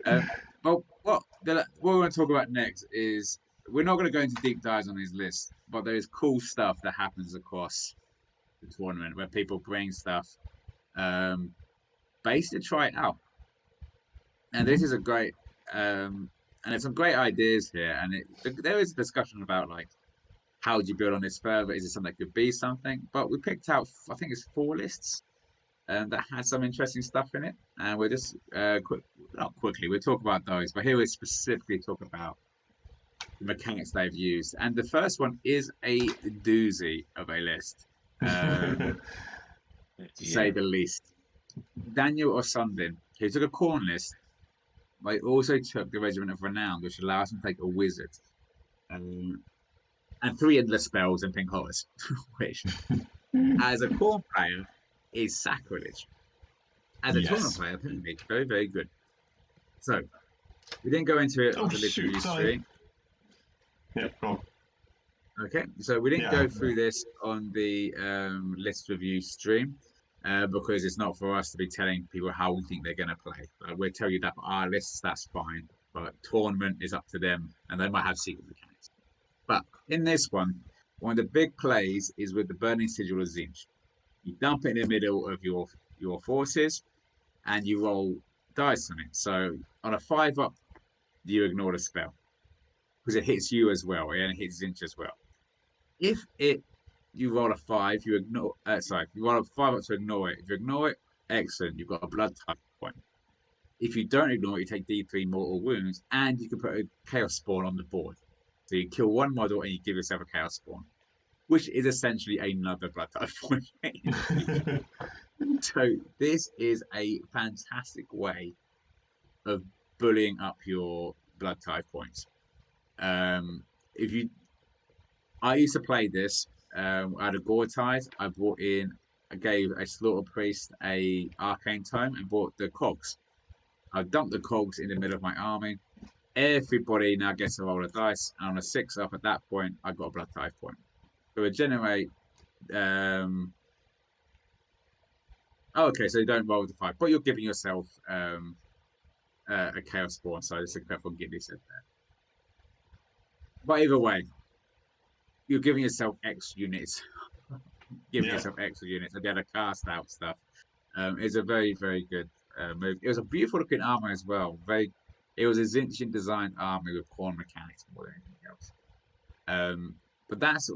Well, what we're going to talk about next is we're not going to go into deep dives on these lists, but there is cool stuff that happens across the tournament where people bring stuff um, basically to try it out. And this is a great, and there's some great ideas here. And there is a discussion about like how do you build on this further? Is it something that could be something? But we picked out, I think it's four lists that had some interesting stuff in it, and we're just not quickly, we'll talk about those. But here we specifically talk about the mechanics they've used, and the first one is a doozy of a list, to say the least. Daniel Osundin, he took a corn list, but he also took the Regiment of Renown, which allows him to take a wizard. Um, and three endless spells and pink horrors, which, as a corn player, is sacrilege. As a tournament Yes. player, apparently, very, very good. So, we didn't go into it Oh on the list shoot! review Sorry. stream. Yeah, go on. Okay, so we didn't Yeah. go through this on the list review stream because it's not for us to be telling people how we think they're going to play. We'll tell you that for our lists, that's fine. But tournament is up to them, and they might have secret mechanics. But in this one of the big plays is with the Burning Sigil of Zinch. You dump it in the middle of your forces, and you roll dice on it. So on a 5-up, you ignore the spell because it hits you as well, and it hits Zinch as well. If you roll a 5, you ignore. Sorry, you roll a 5 up to ignore it. If you ignore it, excellent. You've got a blood type point. If you don't ignore it, you take D3 mortal wounds, and you can put a chaos spawn on the board. So you kill one model and you give yourself a chaos spawn, which is essentially another blood type point. So this is a fantastic way of bullying up your blood type points. If you, I used to play this. I had a gore tide. I gave a slaughter priest a arcane tome and bought the cogs. I dumped the cogs in the middle of my army. Everybody now gets a roll of dice, and on a 6-up at that point, I got a blood type point. So it generate. Okay, so you don't roll the 5, but you're giving yourself a chaos spawn. So it's a careful Giddy said there. But either way, you're giving yourself X units. Yourself extra units and be able to cast out stuff. It's a very, very good move. It was a beautiful looking armor as well. It was a Zinchian designed armor with corn mechanics more than anything else. But that's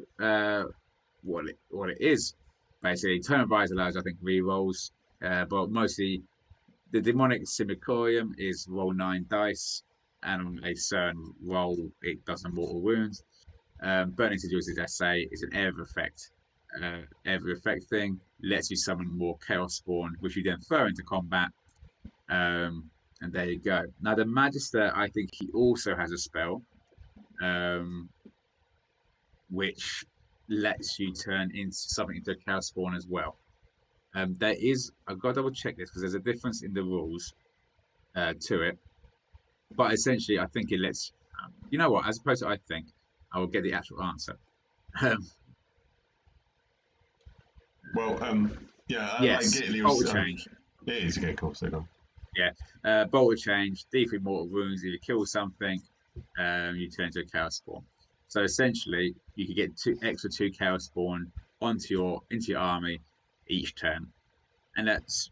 what it is. Basically, Tome of Rise allows, I think, rerolls, but mostly the demonic Simicorium is roll 9 dice, and on a certain roll, it does some mortal wounds. Burning Sigils, as I say, is an area effect. Area effect thing lets you summon more Chaos Spawn, which you then throw into combat. And there you go. Now, the Magister, I think he also has a spell which lets you turn into something into a Chaos Spawn as well. I've got to double check this because there's a difference in the rules to it. But essentially, I think it lets, you know what, as opposed to I think, I will get the actual answer. Like Gately bolt was. change. It is okay, cool. So go. Yeah, bolt change. D3 mortal wounds. If you kill something, you turn into a chaos spawn. So essentially, you can get extra 2 chaos spawn into your army each turn, and that's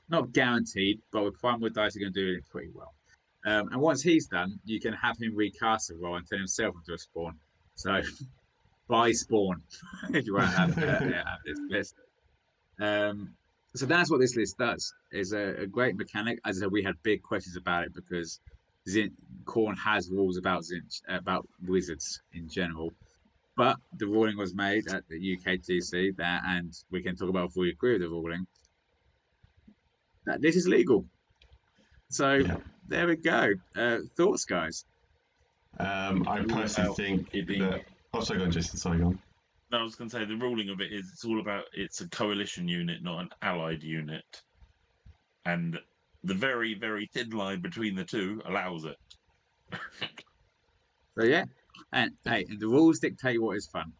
not guaranteed, but with Primal Dice, you're going to do it pretty well. And once he's done, you can have him recast the role and turn himself into a spawn. So buy spawn if you want to have this list. So that's what this list does. It's a great mechanic. As I said, we had big questions about it because Khorne has rules about wizards in general. But the ruling was made at the UKGC there, and we can talk about if we agree with the ruling, that this is legal. So there we go. Thoughts, guys? I personally think that. Oh, sorry, go on, Jason. Sorry, go on. No, I was going to say the ruling of it is it's a coalition unit, not an allied unit. And the very, very thin line between the two allows it. So, yeah. And hey, the rules dictate what is fun.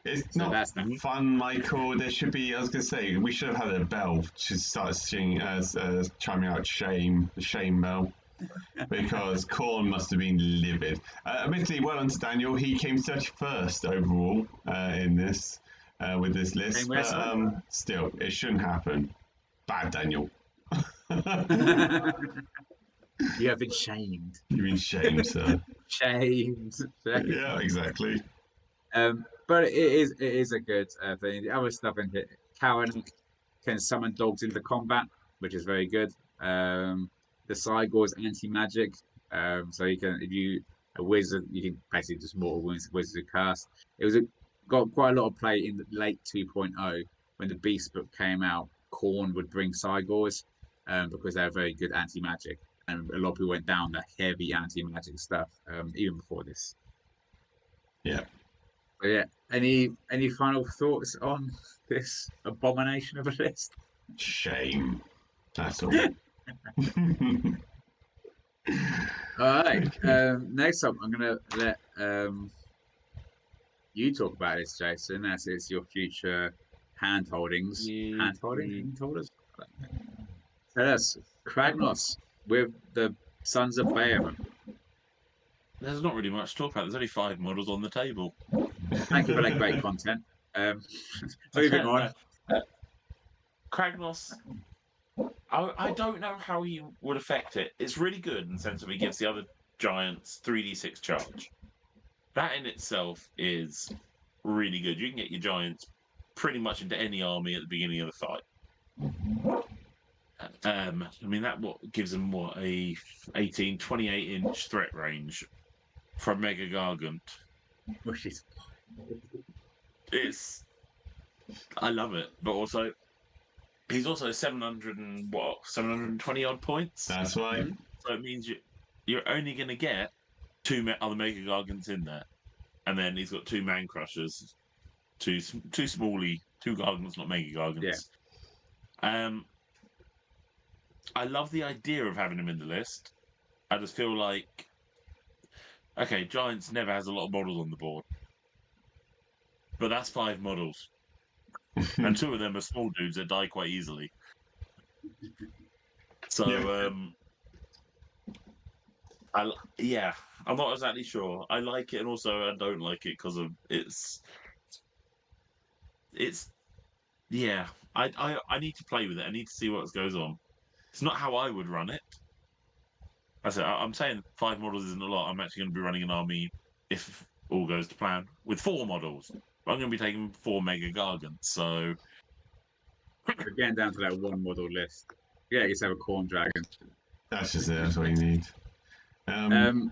It's So not that's that. fun, Michael. There should be. I was going to say we should have had a bell to start singing as chiming out shame, the shame bell, because Corn must have been livid. Admittedly, well done to Daniel. He came 31st overall in this with this list, Same but wrestler. still, it shouldn't happen. Bad Daniel. You have been shamed. You've been shamed, sir. Shamed. Yeah, exactly. But it is a good thing. The other stuff in here, Cowan can summon dogs into combat, which is very good. The Cygor is anti-magic, so you can, if you a wizard, you can basically just mortal wounds wizards who cast. Got quite a lot of play in the late 2.0 when the Beast book came out. Khorne would bring Cygors because they're very good anti-magic, and a lot of people went down the heavy anti-magic stuff even before this. Yeah. But yeah, any final thoughts on this abomination of a list? Shame. That's all. All right. Next up, I'm gonna let you talk about this, Jason. As it's your future hand holdings. Hand holders. Tell us, Kragnos with the Sons of Behemoth. There's not really much to talk about. There's only 5 models on the table. Thank you for that great content. Moving on. Kragnos, I don't know how he would affect it. It's really good in the sense that he gives the other giants 3d6 charge. That in itself is really good. You can get your giants pretty much into any army at the beginning of the fight. I mean, that gives them a 28 inch threat range from Mega Gargant. Which is I love it, but also he's also 720 odd points. That's right. So it means you're only going to get 2 other Mega Gargants in there, and then he's got 2 Man Crushers, two Smally, 2 Gargants, not Mega Gargants. Yeah. I love the idea of having him in the list. I just feel like, okay, Giants never has a lot of models on the board, but that's 5 models. And 2 of them are small dudes that die quite easily. So, I'm not exactly sure. I like it, and also I don't like it because of it's. I need to play with it. I need to see what goes on. It's not how I would run it. I'm saying 5 models isn't a lot. I'm actually going to be running an army, if all goes to plan, with 4 models. But I'm going to be taking 4 Mega Gargants, so... We're getting down to that 1 model list. Yeah, you just have a Khorne Dragon. That's just it. That's what you need. Go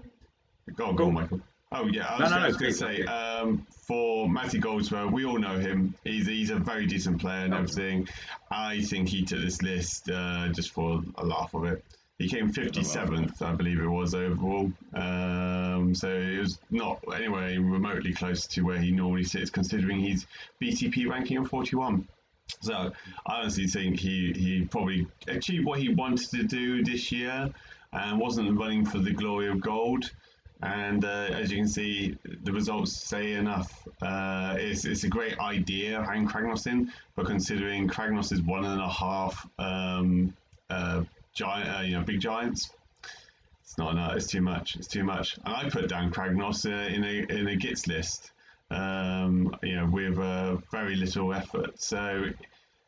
on, Michael. Oh, yeah. I was going to say, for Matty Goldsborough, we all know him. He's a very decent player and everything. I think he took this list just for a laugh of it. He came 57th, I believe it was, overall. So it was not anywhere remotely close to where he normally sits, considering he's BTP ranking of 41. So I honestly think he probably achieved what he wanted to do this year and wasn't running for the glory of gold. And as you can see, the results say enough. It's a great idea having Kragnos in, but considering Kragnos is 1.5 big giants, it's not enough. It's too much. It's too much. And I put down Kragnos in a Gits list, with very little effort. So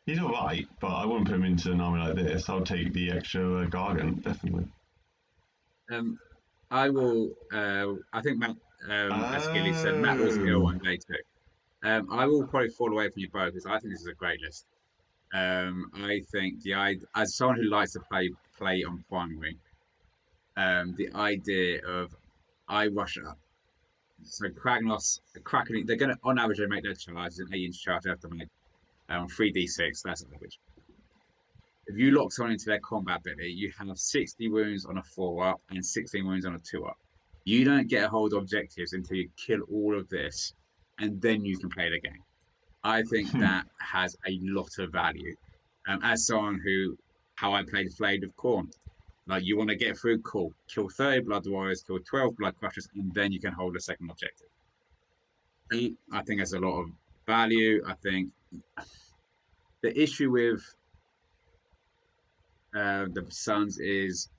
he's all right, but I wouldn't put him into an army like this. I'll take the extra Gargant, definitely. I will. I think Matt, as Gilly said, Matt was ill on day 2. I will probably fall away from you both because I think this is a great list. I think as someone who likes to play on primary, the idea of I rush up. So Kragnos, Kraken, they're going to on average they make their charges an 8-inch charge they have to make 3d6. That's average. If you lock someone into their combat ability, you have 60 wounds on a 4-up and 16 wounds on a 2-up. You don't get a hold of objectives until you kill all of this, and then you can play the game. I think that has a lot of value. As someone how I played Flayed with Khorne. Like, you want to get through, cool. Kill 30 Blood Warriors, kill 12 Blood Crushers, and then you can hold a second objective. I think there's a lot of Value, I think. The issue with the Suns is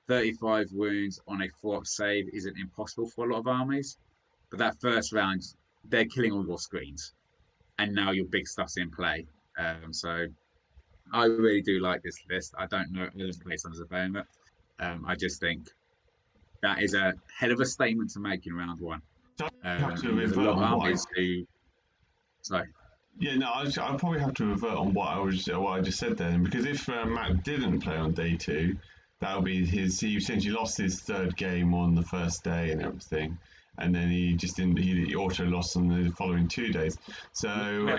35 wounds on a 4-up save isn't impossible for a lot of armies. But that first round, they're killing all your screens. And now your big stuff's in play. So I really do like this list. I don't know. I don't play Suns of Boma. I just think that is a hell of a statement to make in round one. There's a lot of armies who. Sorry. Yeah, no, I'll probably have to revert on what I just said then, because if Matt didn't play on day 2, that would be he essentially lost his 3rd game on the first day and everything, and then he just didn't. He auto lost on the following 2 days. So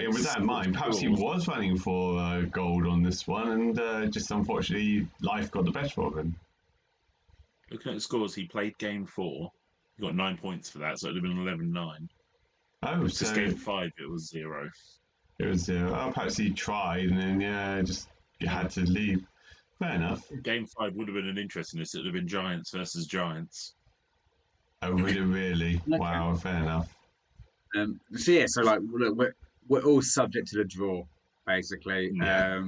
with that in mind, perhaps he was running for gold on this one, and just unfortunately, life got the best of him. Looking at the scores, he played game 4. He got 9 points for that, so it'd have been 11-9. Oh, so just game 5, it was 0. It was 0. Oh, perhaps he tried and then just had to leave. Fair enough. Game 5 would have been an interesting list. It would have been Giants versus Giants. Oh, really? Okay. Wow, fair enough. So like, look, we're all subject to the draw, basically. Yeah.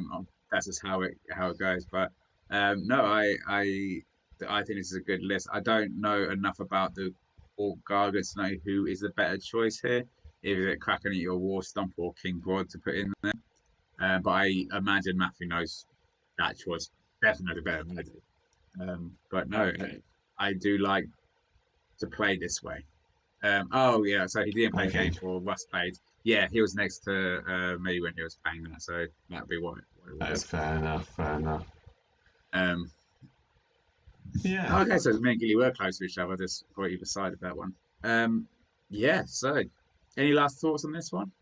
That's just how it goes. But no, I think this is a good list. I don't know enough about the Orc Gargants to know who is the better choice here. Is it Kraken at your War Stomp or King Broad to put in there? But I imagine Matthew knows that choice definitely better than I do. But no, okay. I do like to play this way. So he didn't play game 4. Russ played. Yeah, he was next to me when he was playing that, so that'd be what it was. Fair enough. Yeah. Okay, so me and Gilly were close to each other, just for either side of that one. So any last thoughts on this one?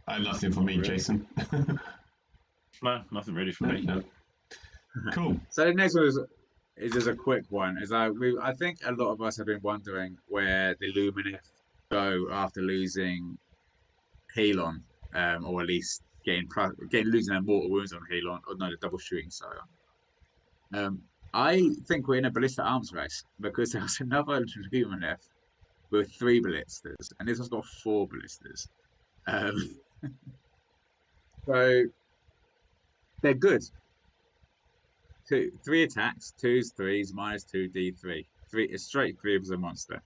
Nothing for me, really. Jason. No, nothing really for me. No. Cool. So the next one is just a quick one. I think a lot of us have been wondering where the Lumin go after losing Helon, or at least losing their mortal wounds on Helon, or no, the double shooting so. I think we're in a ballista arms race because there was another Lumin with 3 ballistas, and this one's got 4 ballistas. So they're good. 3 attacks, 2s, 3s, -2 D3. 3 straight 3 as a monster.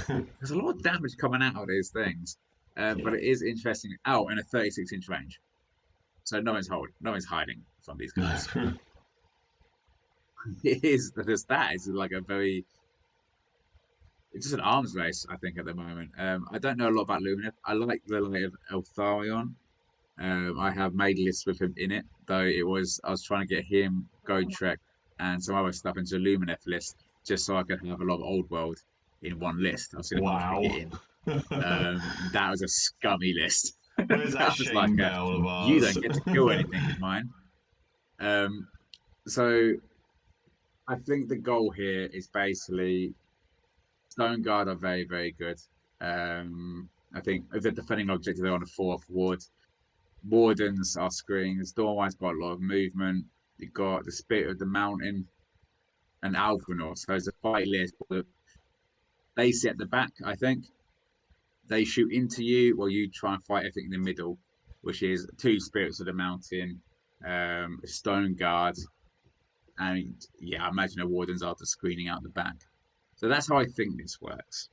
There's a lot of damage coming out of these things, but it is interesting. Oh, and a 36-inch range, so no one's hiding from these guys. It is because that is like it's just an arms race, I think, at the moment. I don't know a lot about Lumin. I like the light of Eltharion. I have made lists with him in it, though I was trying to get him, Gotrek, and some other stuff into a Lumineth list, just so I could have a lot of Old World in one list. I was going to get in. That was a scummy list. Where's that was like you don't get to kill anything with mine. So I think the goal here is basically Stone Guard are very, very good. I think if they're defending an objective, they're on the 4th ward. Wardens are screens. Dawnwine's got a lot of movement. You've got the Spirit of the Mountain and Alphinaur. So there's a fight list. They sit at the back, I think. They shoot into you while you try and fight everything in the middle, which is 2 Spirits of the Mountain, Stone Guard, and I imagine the Wardens are just screening out the back. So that's how I think this works.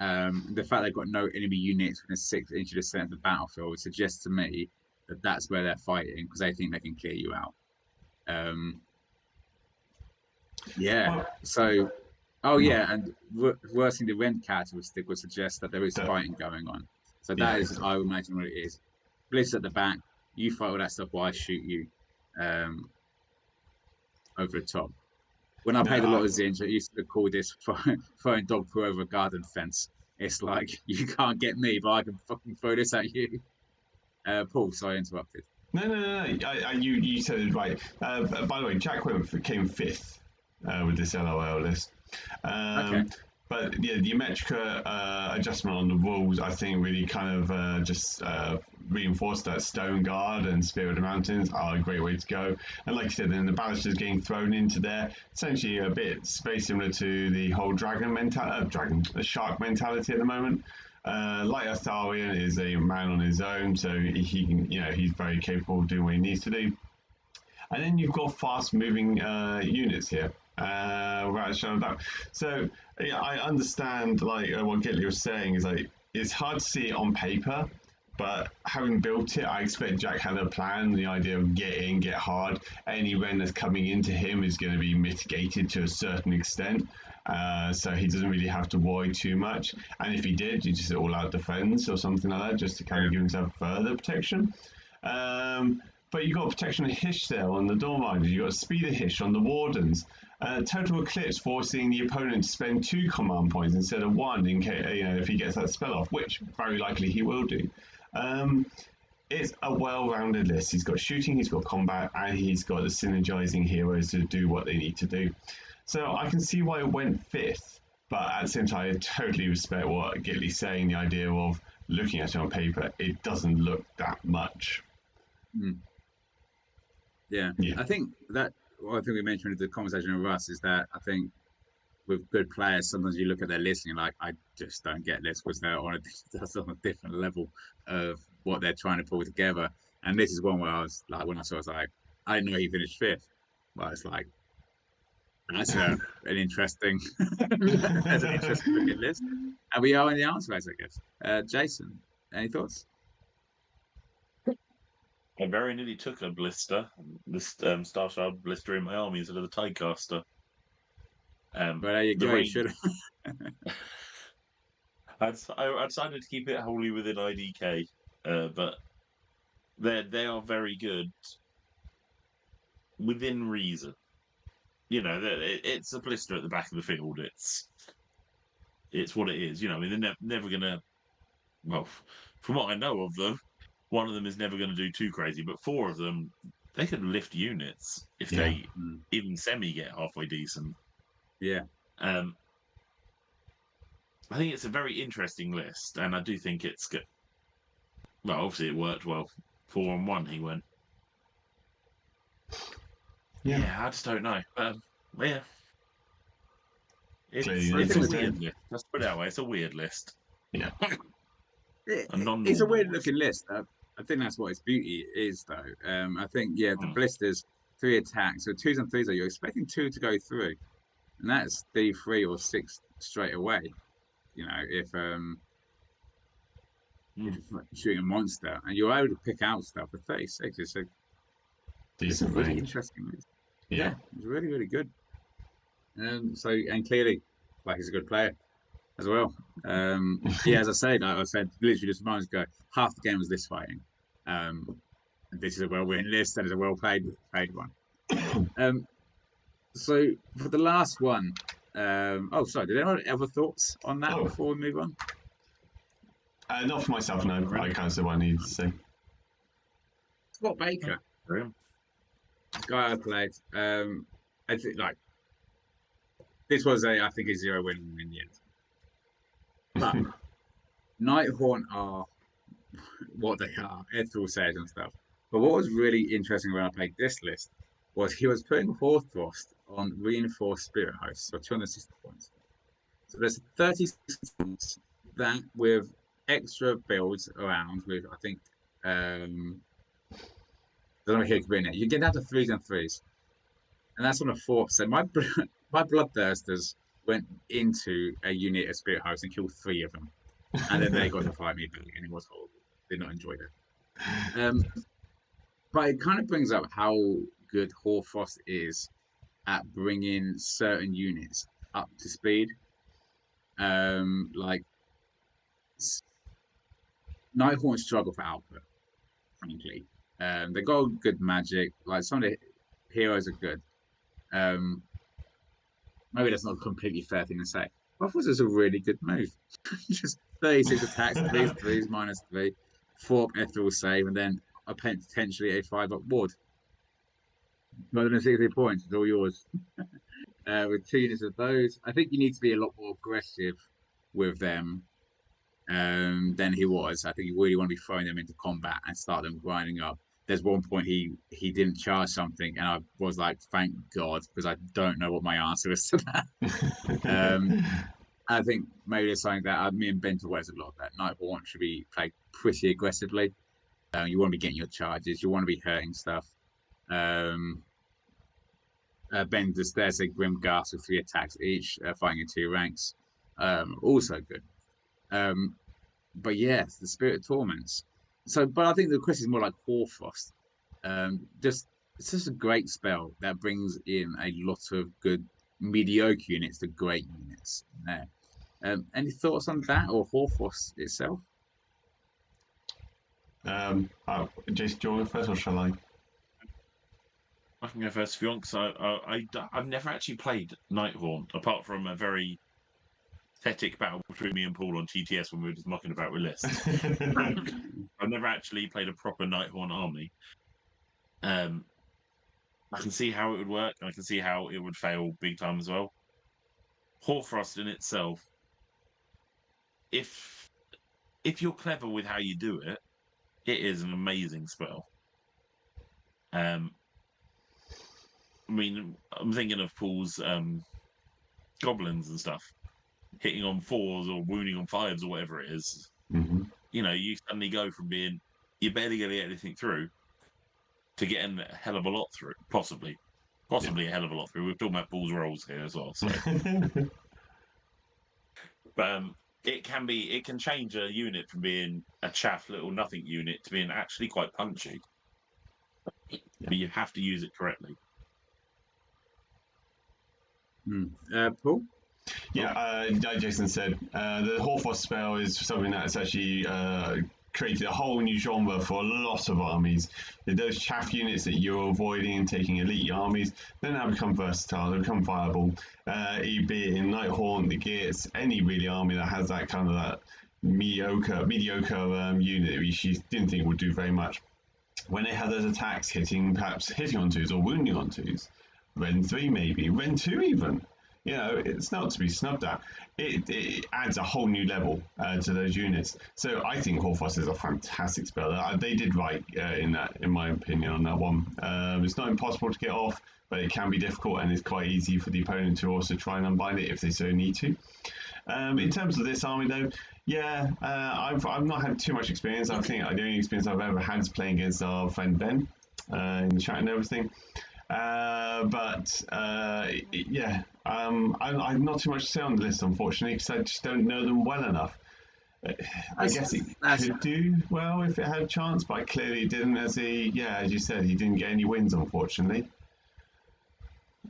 The fact they've got no enemy units within 6 inches of the center of the battlefield suggests to me that that's where they're fighting because they think they can clear you out. And worsening the rent characteristic would suggest that there is fighting going on. So that is, I would imagine, what it is. Bliss at the back, you fight all that stuff while I shoot you over the top. When I played a lot of Zinj, I used to call this throwing dog poo over a garden fence. It's like, you can't get me, but I can fucking throw this at you. Paul, sorry I interrupted. No. You said it right. By the way, Jack came 5th with this LOL list. Okay. But yeah, the Metrica adjustment on the rules, I think, really kind of just reinforced that Stone Guard and Spirit of the Mountains are a great way to go. And like you said, then the balisters getting thrown into there, essentially a bit very similar to the whole the shark mentality at the moment. Light Arthurian is a man on his own, so he can, he's very capable of doing what he needs to do. And then you've got fast-moving units here. Right, so yeah, I understand like what Gitley was saying is like it's hard to see it on paper, but having built it, I expect Jack had a plan. The idea of get in, get hard. Any rend that's coming into him is going to be mitigated to a certain extent. So he doesn't really have to worry too much. And if he did, you just all-out defense or something like that, just to kind of give himself further protection. But you got protection of Hish there on the Dawnriders. You got speed of Hish on the Wardens. Total Eclipse forcing the opponent to spend 2 command points instead of 1 in case if he gets that spell off, which very likely he will do. It's a well-rounded list. He's got shooting, he's got combat, and he's got the synergizing heroes to do what they need to do. So I can see why it went 5th, but at the same time, I totally respect what Gitley's saying. The idea of looking at it on paper, it doesn't look that much. Yeah. I think that what I think we mentioned in the conversation with Russ is that I think with good players, sometimes you look at their list and you're like, I just don't get this because they're on a different level of what they're trying to pull together. And this is one where I was like, when I saw it, I was like, I didn't know he finished 5th. But it's like, that's an interesting, that's an interesting looking list. And we are in the answer race, I guess. Jason, any thoughts? I very nearly took a blister, Star Shard blister in my army instead of the Tidecaster. But there you go. You should have. I decided to keep it wholly within IDK, but they are very good within reason. It's a blister at the back of the field. It's what it is. They're never gonna. Well, from what I know of them, one of them is never going to do too crazy, but 4 of them, they could lift units if they even semi get halfway decent. Yeah. I think it's a very interesting list, and I do think it's good. Well, obviously it worked well. 4-on-1 he went. Yeah, I just don't know. Yeah. It's a weird list. Let's put it that way. It's a weird list. Yeah. It's a weird looking list. I think that's what its beauty is, though. I think, the blisters, 3 attacks. So 2s and 3s, you're expecting 2 to go through. And that's D3 or 6 straight away. If you're shooting a monster. And you're able to pick out stuff with 36. It's a really interesting list. Yeah, it's really, really good. And clearly, he's a good player as well. As I said literally just a moment ago, half the game was this fighting. This is a well-written list and it's a well-played one. So for the last one, sorry, did anyone have other thoughts on that before we move on? Not for myself, no. I can't say what I need to say. Scott Baker, the guy I played. I think this was I think a 0 win in the end. But Nighthorn are what they are, Ethereal Sages and stuff. But what was really interesting when I played this list was he was putting Hoarfrost on Reinforced Spirit Hosts for 260 points. So there's 36 points that with extra builds around with, I think, I don't know if he could be in it. You get down to 3s and 3s. And that's on a 4%. My Bloodthirsters went into a unit of Spirit Hosts and killed 3 of them. And then they got to fight me back, and it was horrible. Did not enjoy it. But it kind of brings up how good Hoarfrost is at bringing certain units up to speed. Nighthorn struggle for output, frankly. They got good magic. Some of the heroes are good. Maybe that's not a completely fair thing to say. I thought it was a really good move. Just 36 attacks, 3s, 3s, -3, 4 Ethereal Save, and then potentially a 5-up ward. 260 points, it's all yours. with 2 units of those. I think you need to be a lot more aggressive with them than he was. I think you really want to be throwing them into combat and start them grinding up. There's one point he didn't charge something, and I was like, thank God, because I don't know what my answer is to that. I think maybe there's something that me and Ben talk about a lot. That Nighthorn should be played pretty aggressively. You want to be getting your charges. You want to be hurting stuff. Ben just there's a Grimghast with 3 attacks each, fighting in 2 ranks. Also good. But yes, the Spirit of Torments. So, but I think the question is more like Hoarfrost. It's just a great spell that brings in a lot of good mediocre units to great units there. Any thoughts on that or Hoarfrost itself? Jason, do you want first or shall I? I can go first if you want, because I've never actually played Nighthorn, apart from a very pathetic battle between me and Paul on TTS when we were just mucking about with lists. I've never actually played a proper Nighthorn army. I can see how it would work, and I can see how it would fail big time as well. Hoarfrost in itself, if you're clever with how you do it, it is an amazing spell. I mean, I'm thinking of Paul's goblins and stuff, hitting on 4s or wounding on 5s or whatever it is. Mm-hmm. You know, you suddenly go from being you're barely going to get anything through to getting a hell of a lot through, possibly a hell of a lot through. We're talking about Paul's rolls here as well, so. But it can change a unit from being a chaff little nothing unit to being actually quite punchy. But you have to use it correctly. Paul? Yeah, like Jason said, the Hoarfrost spell is something that's actually created a whole new genre for a lot of armies. Those chaff units that you're avoiding and taking elite armies, then now become versatile, they become viable. Be it in Nighthorn, the Geats, any really army that has that kind of that mediocre unit which you didn't think would do very much. When they have those attacks perhaps hitting on 2s or wounding on 2s, Ren 3 maybe, Ren 2 even. You know, it's not to be snubbed at. It adds a whole new level to those units. So I think Hoarfrost is a fantastic spell. They did right in my opinion, on that one. It's not impossible to get off, but it can be difficult, and it's quite easy for the opponent to also try and unbind it if they so need to. In terms of this army, though, I've not had too much experience. I think the only experience I've ever had is playing against our friend Ben in the chat and everything. I'm not too much to say on the list, unfortunately, because I just don't know them well enough. I guess it could do well if it had a chance, but clearly it didn't. As you said, he didn't get any wins, unfortunately.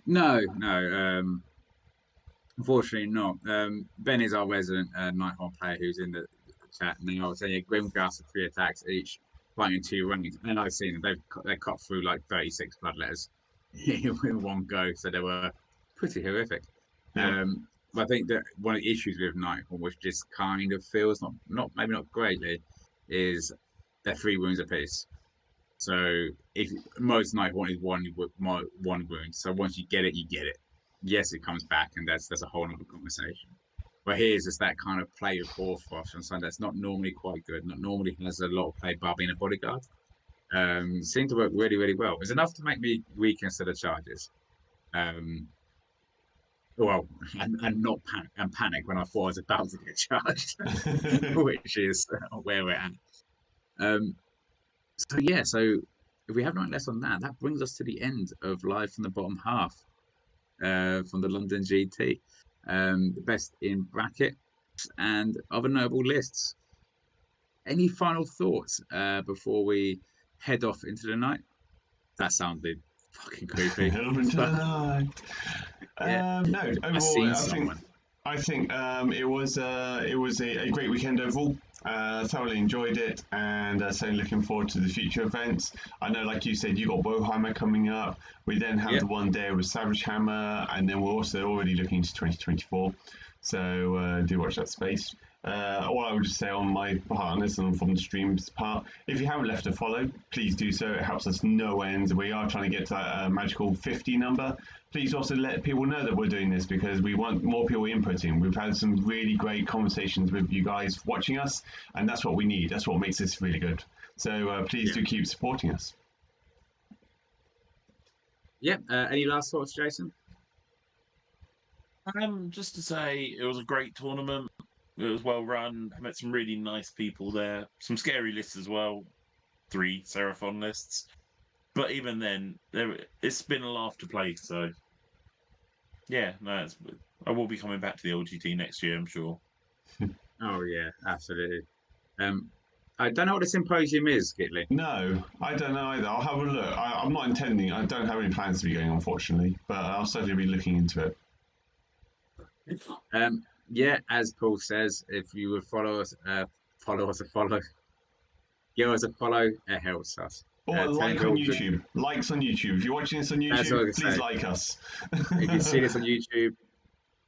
No. Unfortunately not. Ben is our resident Nighthorn player who's in the chat, and I was saying Grimghast with 3 attacks each, fighting 2 ranks, and I've seen them. They cut through like 36 bloodletters in one go, so they were pretty horrific. Yeah. But I think that one of the issues with Nighthorn, which just kind of feels maybe not greatly, is they're 3 wounds apiece. So if most Nighthorn is one wound, so once you get it, you get it. Yes, it comes back, and that's a whole other conversation. But here's just that kind of play with Hoarfrost on Sunday that's not normally quite good. Not normally has a lot of play by being a bodyguard. Seemed to work really, really well. It's enough to make me reconsider charges. Well, and not panic when I thought I was about to get charged, which is where we're at. So if we have nothing less on that, that brings us to the end of Live from the Bottom Half from the London GT. The best in bracket and other notable lists. Any final thoughts before we head off into the night? That sounded fucking creepy. Head off into the night. No, overall, I think it was a great weekend overall. Thoroughly enjoyed it, and certainly looking forward to the future events. I know, like you said, you got Wohammer coming up. We then have the one day with Savage Hammer, and then we're also already looking to 2024. So do watch that space. All I would just say on my part, and this and from the stream's part, if you haven't left a follow, please do so. It helps us no end. We are trying to get to that magical 50 number. Please also let people know that we're doing this because we want more people inputting. We've had some really great conversations with you guys watching us, and that's what we need. That's what makes this really good. So please do keep supporting us. Yeah. Any last thoughts, Jason? Just to say, it was a great tournament. It was well run. I met some really nice people there. Some scary lists as well. 3 Seraphon lists. But even then, it's been a laugh to play. So, yeah, no, I will be coming back to the LGT next year, I'm sure. Oh, yeah, absolutely. I don't know what the symposium is, Gitley. No, I don't know either. I'll have a look. I'm not intending. I don't have any plans to be going, unfortunately, but I'll certainly be looking into it. Yeah, as Paul says, if you would follow us a follow. Give us a follow, it helps us. Or a like on YouTube. Likes on YouTube. If you're watching this on YouTube, please like us. If you see this on YouTube,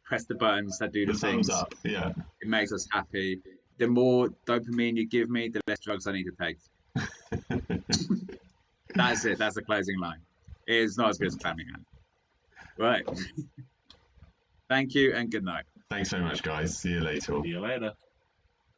press the buttons that do the things. Thumbs up, yeah. It makes us happy. The more dopamine you give me, the less drugs I need to take. That's it. That's the closing line. It's not as good as clapping hand. Right. Thank you and good night. Thanks very much, guys. See you later. See you later.